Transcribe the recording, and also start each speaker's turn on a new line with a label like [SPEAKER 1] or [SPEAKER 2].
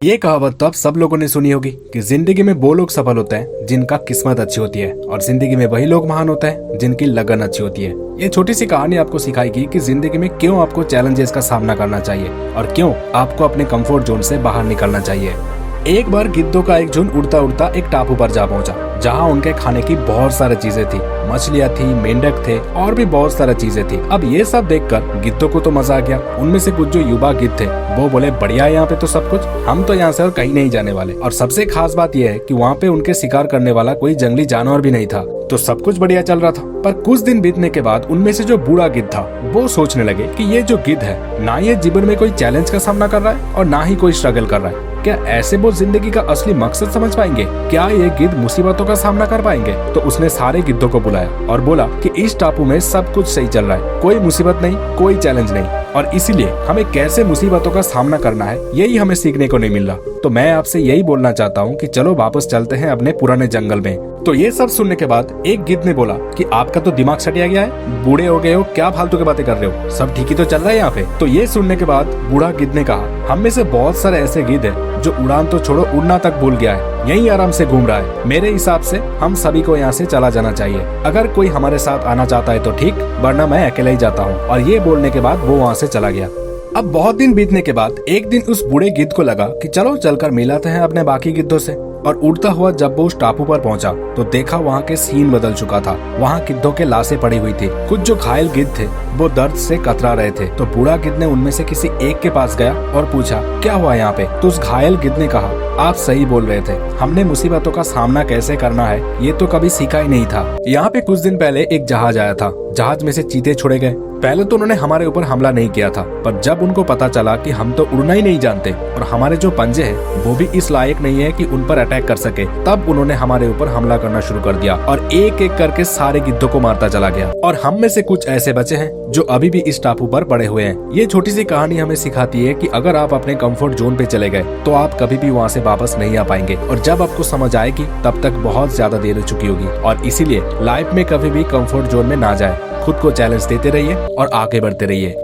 [SPEAKER 1] ये कहावत तो आप सब लोगों ने सुनी होगी कि जिंदगी में वो लोग सफल होते हैं जिनका किस्मत अच्छी होती है और जिंदगी में वही लोग महान होते हैं जिनकी लगन अच्छी होती है। ये छोटी सी कहानी आपको सिखाएगी कि जिंदगी में क्यों आपको चैलेंजेस का सामना करना चाहिए और क्यों आपको अपने कंफर्ट जोन से बाहर निकलना चाहिए। एक बार गिद्धों का एक झुंड उड़ता उड़ता एक टापू पर जा पहुंचा, जहां उनके खाने की बहुत सारी चीजें थी। मछलियां थी, मेंढक थे और भी बहुत सारी चीजें थी। अब ये सब देखकर गिद्धों को तो मजा आ गया। उनमें से कुछ जो युवा गिद्ध थे वो बोले, बढ़िया है यहाँ पे तो सब कुछ, हम तो यहाँ से और कहीं नहीं जाने वाले। और सबसे खास बात यह है कि वहाँ पे उनके शिकार करने वाला कोई जंगली जानवर भी नहीं था। तो सब कुछ बढ़िया चल रहा था। पर कुछ दिन बीतने के बाद उनमें से जो बूढ़ा गिद्ध था वो सोचने लगे कि ये जो गिद्ध है, ना ये जीवन में कोई चैलेंज का सामना कर रहा है और ना ही कोई स्ट्रगल कर रहा है। क्या ऐसे वो जिंदगी का असली मकसद समझ पाएंगे? क्या ये गिद्ध मुसीबतों का सामना कर पाएंगे? तो उसने सारे गिद्धों को बुलाया और बोला कि इस टापू में सब कुछ सही चल रहा है, कोई मुसीबत नहीं, कोई चैलेंज नहीं, और इसीलिए हमें कैसे मुसीबतों का सामना करना है यही हमें सीखने को नहीं मिल रहा। तो मैं आपसे यही बोलना चाहता हूँ कि चलो वापस चलते हैं अपने पुराने जंगल में। तो ये सब सुनने के बाद एक गिद्ध ने बोला कि आपका तो दिमाग सटिया गया है, बूढ़े हो गए हो, क्या फालतू की बातें कर रहे हो, सब ठीक ही तो चल रहा है यहाँ पे। तो ये सुनने के बाद बूढ़ा गिद्ध ने कहा, हम में से बहुत सारे ऐसे गिद्ध हैं जो उड़ान तो छोड़ो उड़ना तक भूल गया है, यहीं आराम से घूम रहा है। मेरे हिसाब से हम सभी को यहाँ से चला जाना चाहिए। अगर कोई हमारे साथ आना चाहता है तो ठीक, वरना मैं अकेला ही जाता हूँ। और ये बोलने के बाद वो वहाँ से चला गया। अब बहुत दिन बीतने के बाद एक दिन उस बूढ़े गिद्ध को लगा कि चलो चलकर मिलाते हैं अपने बाकी गिद्धों से। और उड़ता हुआ जब वो उस टापू पर पहुंचा तो देखा वहाँ के सीन बदल चुका था। वहाँ गिद्धों के लाशें पड़ी हुई थी। कुछ जो घायल गिद्ध थे वो दर्द से कतरा रहे थे। तो बूढ़ा गिद्ध ने उनमें से किसी एक के पास गया और पूछा, क्या हुआ यहाँ पे? तो उस घायल गिद्ध ने कहा, आप सही बोल रहे थे, हमने मुसीबतों का सामना कैसे करना है ये तो कभी सीखा ही नहीं था। यहाँ पे कुछ दिन पहले एक जहाज आया था, जहाज में से चीते छोड़े गए। पहले तो उन्होंने हमारे ऊपर हमला नहीं किया था, पर जब उनको पता चला कि हम तो उड़ना ही नहीं जानते और हमारे जो पंजे हैं वो भी इस लायक नहीं है कि उन पर अटैक कर सके, तब उन्होंने हमारे ऊपर हमला करना शुरू कर दिया और एक एक करके सारे गिद्धों को मारता चला गया। और हम में से कुछ ऐसे बचे हैं जो अभी भी इस टापू पर पड़े हुए हैं। ये छोटी सी कहानी हमें सिखाती है कि अगर आप अपने कंफर्ट जोन पे चले गए तो आप कभी भी वहाँ से वापस नहीं आ पाएंगे, और जब आपको समझ आएगी तब तक बहुत ज्यादा देर हो चुकी होगी। और इसीलिए लाइफ में कभी भी कंफर्ट जोन में ना जाए, खुद को चैलेंज देते रहिए और आगे बढ़ते रहिए।